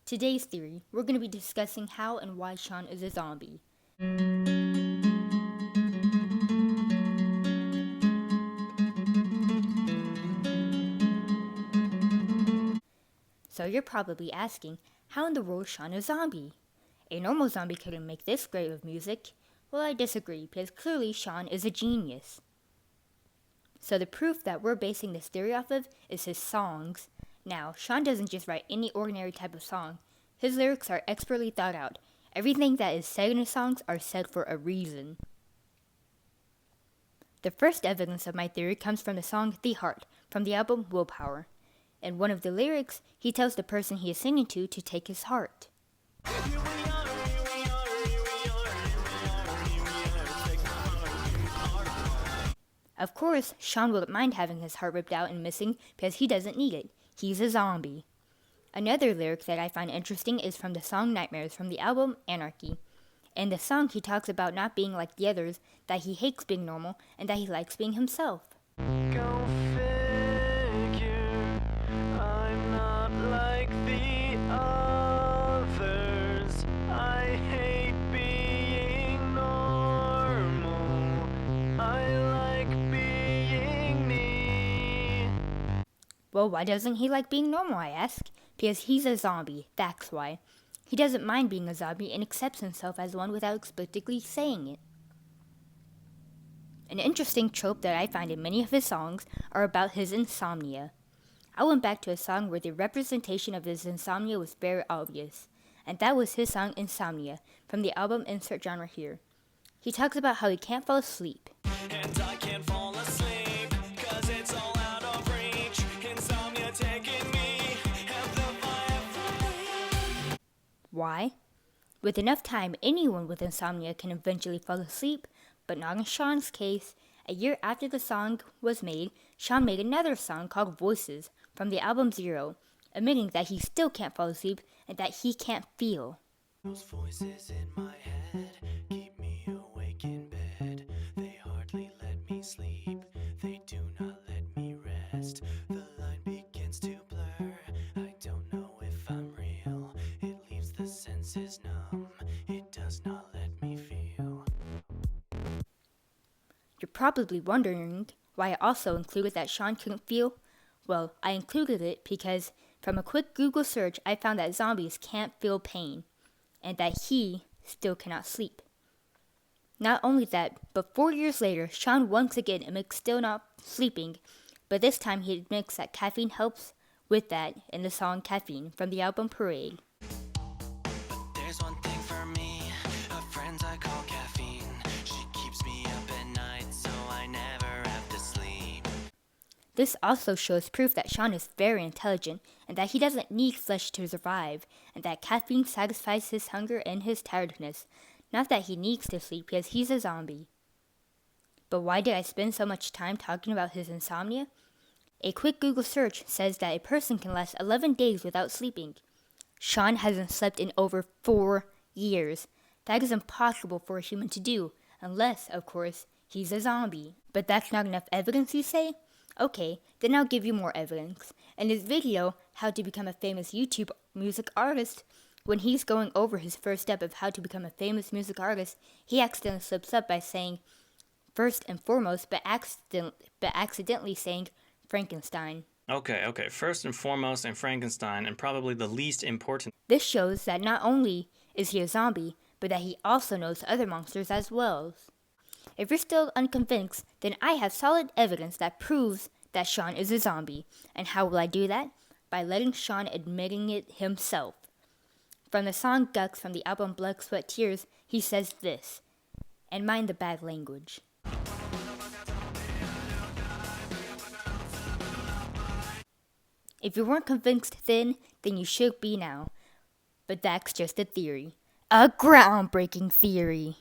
Today's theory, we're going to be discussing how and why Shaun is a zombie. So you're probably asking, how in the world is Shaun a zombie? A normal zombie couldn't make this great of music. Well, I disagree, because clearly Shaun is a genius. So the proof that we're basing this theory off of is his songs. Now, Shaun doesn't just write any ordinary type of song. His lyrics are expertly thought out. Everything that is said in his songs are said for a reason. The first evidence of my theory comes from the song The Heart, from the album Willpower. In one of the lyrics, he tells the person he is singing to take his heart. Of course, Shaun wouldn't mind having his heart ripped out and missing because he doesn't need it. He's a zombie. Another lyric that I find interesting is from the song Nightmares from the album Anarchy. In the song, he talks about not being like the others, that he hates being normal, and that he likes being himself. Go figure, I'm not like the others. I hate being normal. I like being me. Well, why doesn't he like being normal, I ask? Because he's a zombie, that's why. He doesn't mind being a zombie and accepts himself as one without explicitly saying it. An interesting trope that I find in many of his songs are about his insomnia. I went back to a song where the representation of his insomnia was very obvious, and that was his song Insomnia, from the album Insert Genre Here. He talks about how he can't fall asleep. And I can't fall asleep, 'cause it's all out of reach. Insomnia taking me, amplify. Why? With enough time, anyone with insomnia can eventually fall asleep, but not in Shaun's case. A year after the song was made, Shaun made another song called Voices from the album Zero, admitting that he still can't fall asleep and that he can't feel. Those voices in my head keep me awake in bed. They hardly let me sleep. They do not let me rest. The line begins to blur. I don't know if I'm real. It leaves the senses numb. It does not let me feel. You're probably wondering why I also included that Shaun couldn't feel. Well, I included it because from a quick Google search, I found that zombies can't feel pain, and that he still cannot sleep. Not only that, but 4 years later, Shaun once again admits still not sleeping, but this time he admits that caffeine helps with that in the song Caffeine from the album Parade. There's one thing for me, a friend I call caffeine. She keeps me up at night, so I never have to sleep. This also shows proof that Shaun is very intelligent and that he doesn't need flesh to survive, and that caffeine satisfies his hunger and his tiredness, not that he needs to sleep because he's a zombie. But why did I spend so much time talking about his insomnia? A quick Google search says that a person can last 11 days without sleeping. Shaun hasn't slept in over 4 years. That is impossible for a human to do, unless, of course, he's a zombie. But that's not enough evidence, you say? Okay, then I'll give you more evidence. In his video, How to Become a Famous YouTube Music Artist, when he's going over his first step of how to become a famous music artist, he accidentally slips up by saying first and foremost, but accidentally saying Frankenstein. Okay. First and foremost, and Frankenstein, and probably the least important. This shows that not only is he a zombie, but that he also knows other monsters as well. If you're still unconvinced, then I have solid evidence that proves that Shaun is a zombie. And how will I do that? By letting Shaun admitting it himself. From the song Guts from the album Blood, Sweat, Tears, he says this, and mind the bad language. If you weren't convinced then you should be now. But that's just a theory. A groundbreaking theory.